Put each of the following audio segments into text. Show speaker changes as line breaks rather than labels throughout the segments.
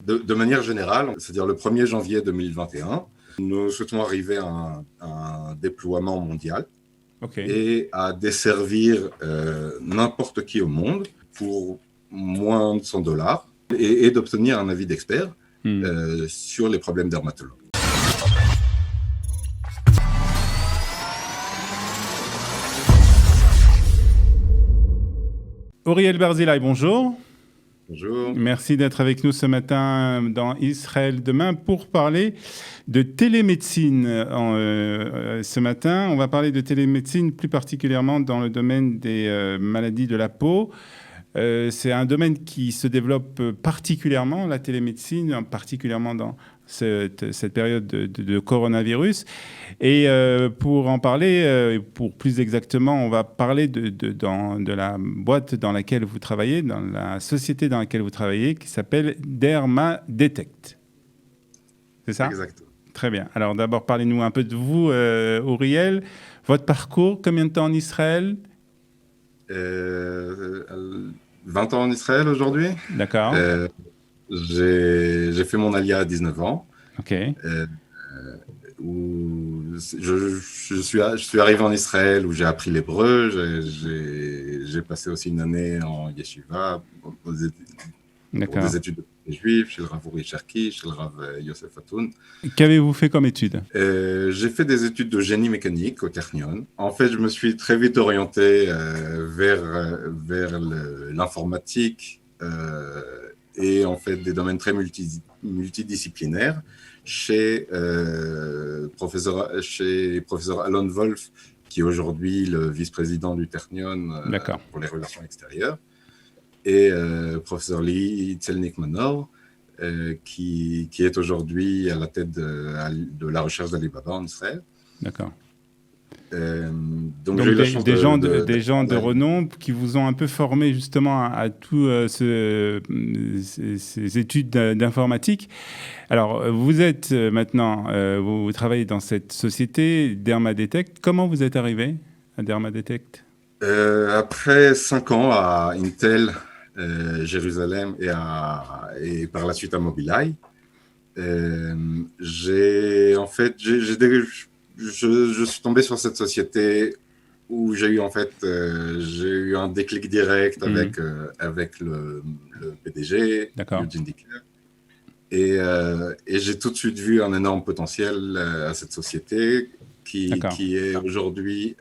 De manière générale, c'est-à-dire le 1er janvier 2021, nous souhaitons arriver à un déploiement mondial et à desservir n'importe qui au monde pour moins de $100 et d'obtenir un avis d'expert sur les problèmes dermatologiques.
Auriel Barzilai, bonjour.
Bonjour.
Merci d'être avec nous ce matin dans Israël Demain pour parler de télémédecine. Ce matin, on va parler de télémédecine plus particulièrement dans le domaine des maladies de la peau. C'est un domaine qui se développe particulièrement, la télémédecine, particulièrement dans cette période de coronavirus. Et pour en parler, pour plus exactement, on va parler de la boîte dans laquelle vous travaillez, dans la société dans laquelle vous travaillez, qui s'appelle DermaDetect. C'est ça ?
Exactement.
Très bien. Alors d'abord, parlez-nous un peu de vous, Auriel. Votre parcours, combien de temps en Israël ?
20 ans en Israël aujourd'hui.
D'accord.
J'ai fait mon alia à 19 ans.
OK.
Où je suis arrivé en Israël où j'ai appris l'hébreu. J'ai passé aussi une année en yeshiva pour des études de juifs chez le Rav Uri Cherki, chez le Rav Yosef Hatoun.
Qu'avez-vous fait comme études ?
J'ai fait des études de génie mécanique au Technion. En fait, je me suis très vite orienté vers l'informatique et en fait des domaines très multidisciplinaires chez professeur Alon Wolf, qui est aujourd'hui le vice-président du Technion pour les relations extérieures, et professeur Lee Tselnik-Manor, qui est aujourd'hui à la tête de la recherche d'Alibaba en Israël.
D'accord.
Donc j'ai eu la chance
des gens de renom qui vous ont un peu formé justement à tous ces études d'informatique. Alors, vous êtes maintenant, vous travaillez dans cette société DermaDetect. Comment vous êtes arrivé à DermaDetect ?
Après 5 ans à Intel, Jérusalem et par la suite à Mobileye, je suis tombé sur cette société où j'ai eu un déclic direct avec le PDG, Eugene Dicker, et j'ai tout de suite vu un énorme potentiel à cette société qui est aujourd'hui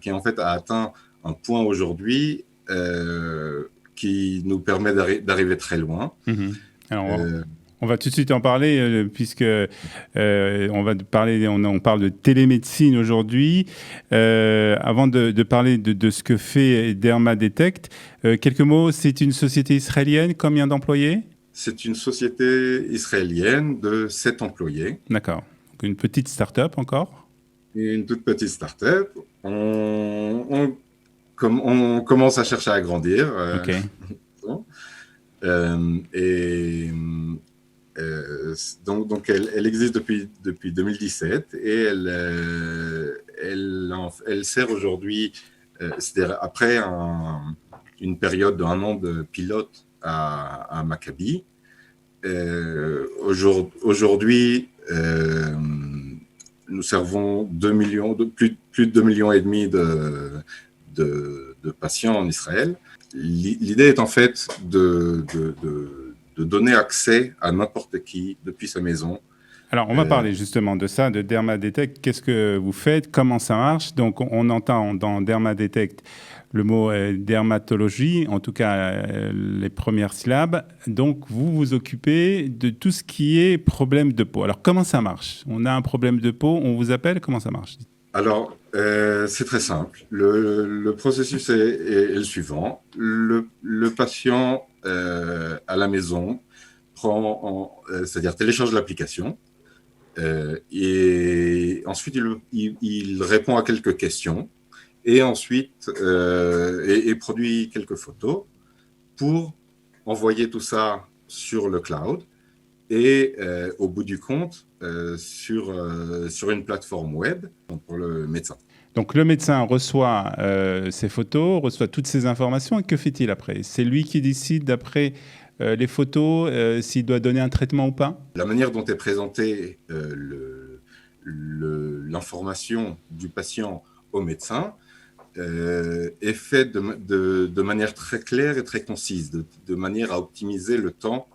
qui en fait a atteint un point aujourd'hui qui nous permet d'arriver très loin.
Alors, on va tout de suite en parler puisque on parle de télémédecine aujourd'hui. Avant de parler de ce que fait DermaDetect, quelques mots. C'est une société israélienne. Combien d'employés ?
C'est une société israélienne de 7 employés.
D'accord. Donc une petite start-up encore ?
Une toute petite start-up. On commence à chercher à grandir. Donc elle existe depuis 2017 et elle sert aujourd'hui, c'est-à-dire après une période d'1 an de pilote à Maccabi. Aujourd'hui, nous servons plus de 2,5 millions de patients en Israël. L'idée est en fait de donner accès à n'importe qui depuis sa maison.
Alors, on va parler justement de ça, de DermaDetect. Qu'est-ce que vous faites ? Comment ça marche ? Donc, on entend dans DermaDetect le mot dermatologie, en tout cas les premières syllabes. Donc, vous vous occupez de tout ce qui est problème de peau. Alors, comment ça marche ? On a un problème de peau, on vous appelle, comment ça marche ?
Alors, c'est très simple. Le processus est le suivant. Le patient à la maison c'est-à-dire télécharge l'application et ensuite il répond à quelques questions et ensuite et produit quelques photos pour envoyer tout ça sur le cloud et au bout du compte sur une plateforme web pour le médecin.
Donc le médecin reçoit ces photos, reçoit toutes ces informations et que fait-il après ? C'est lui qui décide d'après les photos, s'il doit donner un traitement ou pas?
La manière dont est présentée l'information du patient au médecin est faite de manière très claire et très concise, de manière à optimiser le temps,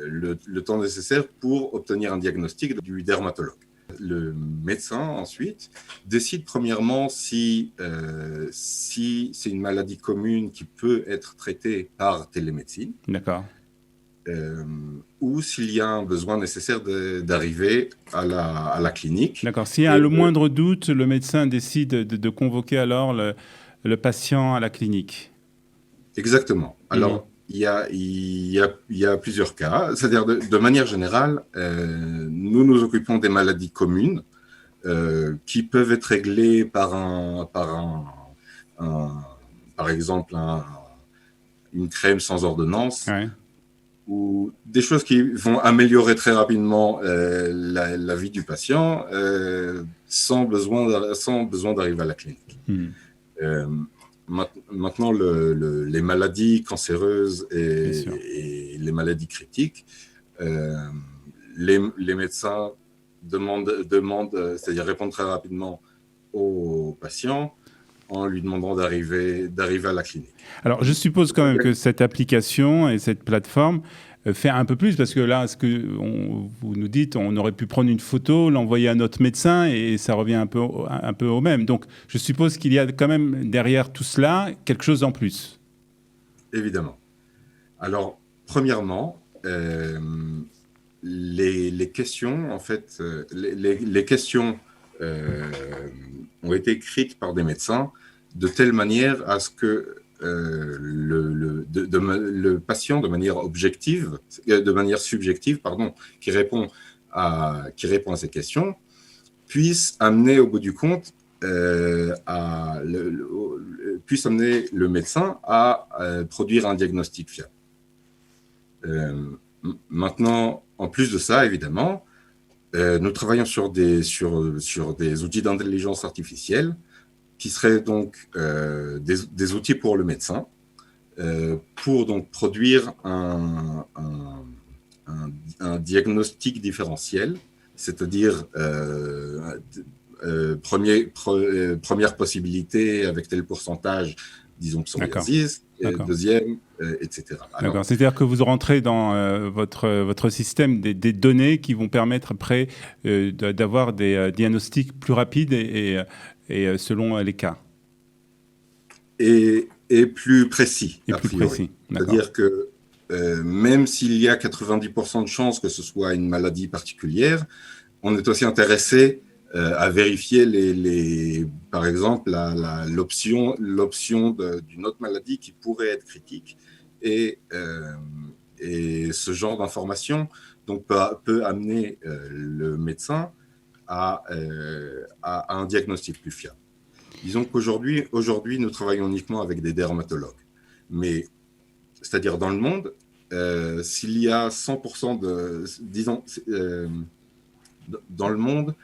le temps nécessaire pour obtenir un diagnostic du dermatologue. Le médecin, ensuite, décide premièrement si c'est une maladie commune qui peut être traitée par télémédecine.
D'accord.
Ou s'il y a un besoin nécessaire d'arriver à la clinique.
D'accord. S'il y a le moindre doute, le médecin décide de convoquer alors le patient à la clinique.
Exactement. Alors, il y a plusieurs cas. C'est-à-dire, de manière générale, nous nous occupons des maladies communes qui peuvent être réglées par exemple, une crème sans ordonnance.
Ouais.
Ou des choses qui vont améliorer très rapidement la vie du patient sans besoin d'arriver à la clinique. Maintenant, les maladies cancéreuses et les maladies critiques, les médecins demandent, c'est-à-dire répondent très rapidement aux patients en lui demandant d'arriver à la clinique.
Alors, je suppose quand même que cette application et cette plateforme fait un peu plus, parce que là, ce que vous nous dites, on aurait pu prendre une photo, l'envoyer à notre médecin, et ça revient un peu au même. Donc, je suppose qu'il y a quand même derrière tout cela quelque chose en plus.
Évidemment. Alors, premièrement, les questions, en fait, les questions ont été écrites par des médecins de telle manière à ce que le patient, de manière subjective, qui répond à ces questions, puisse amener au bout du compte, puisse amener le médecin à produire un diagnostic fiable. Maintenant, en plus de ça, évidemment, nous travaillons sur des outils d'intelligence artificielle qui seraient donc des outils pour le médecin, pour donc produire un diagnostic différentiel, c'est-à-dire première possibilité avec tel pourcentage, disons psoriasis, deuxième, etc.
D'accord. C'est-à-dire que vous rentrez dans votre système des données qui vont permettre après d'avoir des diagnostics plus rapides et selon les cas.
Et plus précis.
Et plus précis.
C'est-à-dire que même s'il y a 90% de chances que ce soit une maladie particulière, on est aussi intéressé à vérifier par exemple l'option d'une autre maladie qui pourrait être critique, et ce genre d'information donc peut amener le médecin à un diagnostic plus fiable. Disons qu'aujourd'hui, nous travaillons uniquement avec des dermatologues, mais c'est-à-dire dans le monde, s'il y a 100% dans le monde,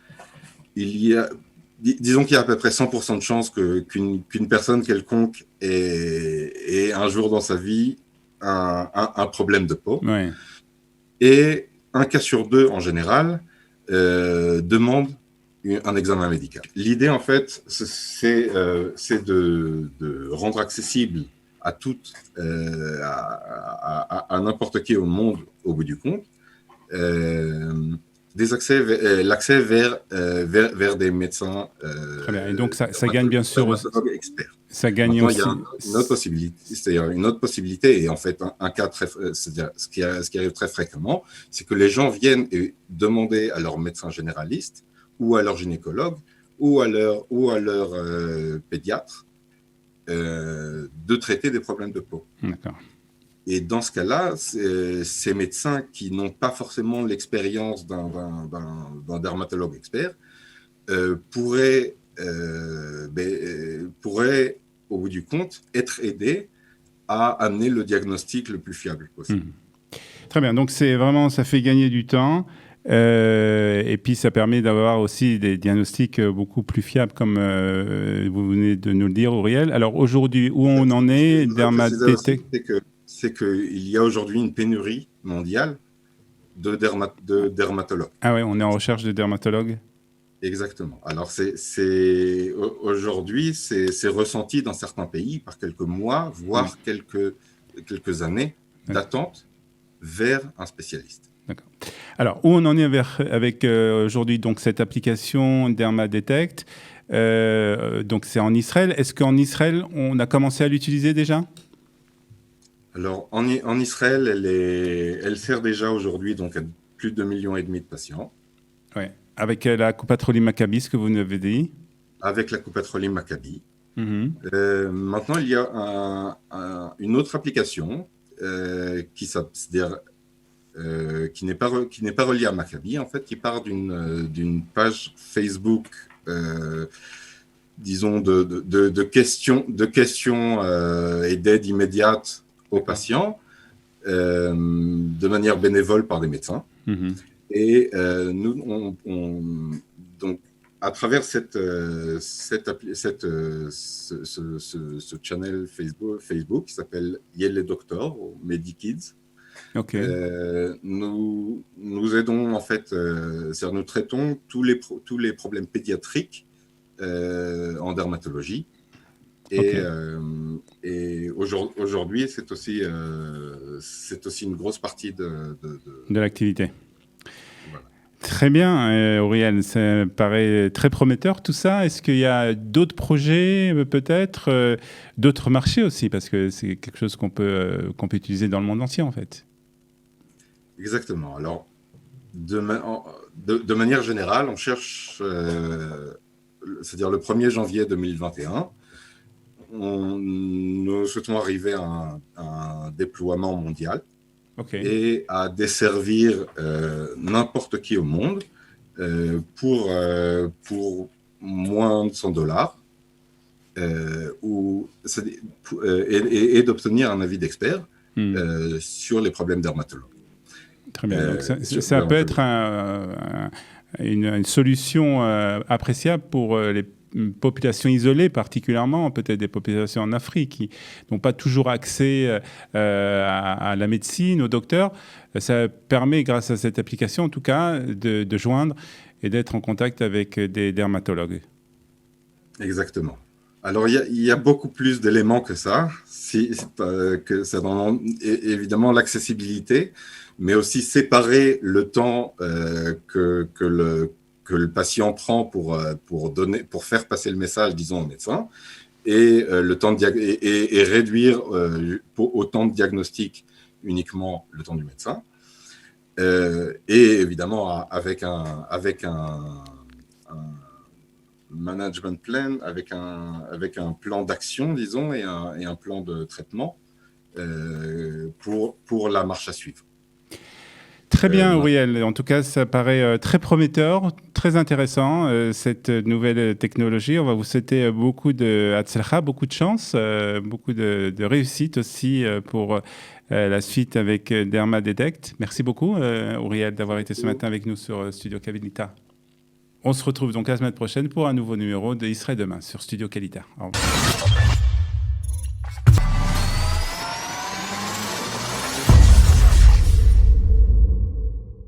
disons qu'il y a à peu près 100% de chances qu'une personne quelconque ait un jour dans sa vie un problème de peau.
Ouais.
Et un cas sur deux, en général, demande un examen médical. L'idée, en fait, c'est de rendre accessible à n'importe qui au monde, au bout du compte, l'accès vers des médecins.
Très bien. Et donc, ça gagne bien sûr aussi. Ça gagne aussi.
Il y a une autre possibilité, c'est-à-dire une autre possibilité, et en fait, un cas c'est-à-dire ce qui arrive très fréquemment, c'est que les gens viennent et demander à leur médecin généraliste, ou à leur gynécologue, ou à leur pédiatre, de traiter des problèmes de peau.
D'accord.
Et dans ce cas-là, ces médecins qui n'ont pas forcément l'expérience d'un dermatologue expert pourraient, au bout du compte, être aidés à amener le diagnostic le plus fiable possible.
Très bien. Donc, ça fait gagner du temps. Et puis, ça permet d'avoir aussi des diagnostics beaucoup plus fiables, comme vous venez de nous le dire, Auriel. Alors, aujourd'hui, où on en est,
c'est que c'est qu'il y a aujourd'hui une pénurie mondiale de dermatologues.
Ah ouais, on est en recherche de dermatologues.
Exactement. Alors, aujourd'hui, c'est ressenti dans certains pays par quelques mois, voire quelques années d'attente vers un spécialiste.
D'accord. Alors, où on en est avec aujourd'hui donc, cette application DermaDetect donc, c'est en Israël. Est-ce qu'en Israël, on a commencé à l'utiliser déjà?
Alors, en Israël, elle sert déjà aujourd'hui donc, à plus de 2,5 millions de patients.
Ouais. Avec la Coupatrolim Maccabi, ce que vous nous avez dit. Avec
la Coupatrolim Maccabi. Maintenant, il y a une autre application qui n'est pas reliée à Maccabi, en fait, qui part d'une page Facebook, disons, de questions et d'aide immédiate aux patients, de manière bénévole par des médecins. Et nous, donc, à travers ce channel Facebook qui s'appelle Yele Doctor, ou Medikids, nous aidons, en fait, c'est-à-dire nous traitons tous les problèmes pédiatriques en dermatologie. Et aujourd'hui, c'est aussi une grosse partie de
l'activité. Voilà. Très bien, Auriel, ça paraît très prometteur tout ça. Est-ce qu'il y a d'autres projets, peut-être, d'autres marchés aussi, parce que c'est quelque chose qu'on peut utiliser dans le monde entier, en fait.
Exactement. Alors, de manière générale, on cherche, c'est-à-dire le 1er janvier 2021, nous souhaitons arriver à un déploiement mondial et à desservir n'importe qui au monde pour moins de $100 et d'obtenir un avis d'expert sur les problèmes dermatologiques.
Très bien. Donc ça peut être une solution appréciable pour les populations isolées, particulièrement peut-être des populations en Afrique qui n'ont pas toujours accès à la médecine, aux docteurs. Ça permet, grâce à cette application, en tout cas, de joindre et d'être en contact avec des dermatologues.
Exactement. Alors, il y a beaucoup plus d'éléments que ça. Évidemment, l'accessibilité, mais aussi séparer le temps que le patient prend pour faire passer le message, disons, au médecin, et le temps et réduire au temps de diagnostic uniquement le temps du médecin. Et évidemment, avec un management plan, avec un plan d'action, disons, et un plan de traitement pour la marche à suivre.
Très bien, Auriel. En tout cas, ça paraît très prometteur, très intéressant, cette nouvelle technologie. On va vous souhaiter beaucoup de hatzlacha, beaucoup de chance, beaucoup de réussite aussi pour la suite avec DermaDetect. Merci beaucoup, Auriel, d'avoir été ce matin avec nous sur Studio Qualité. On se retrouve donc la semaine prochaine pour un nouveau numéro de Israël demain sur Studio Qualité. Au revoir.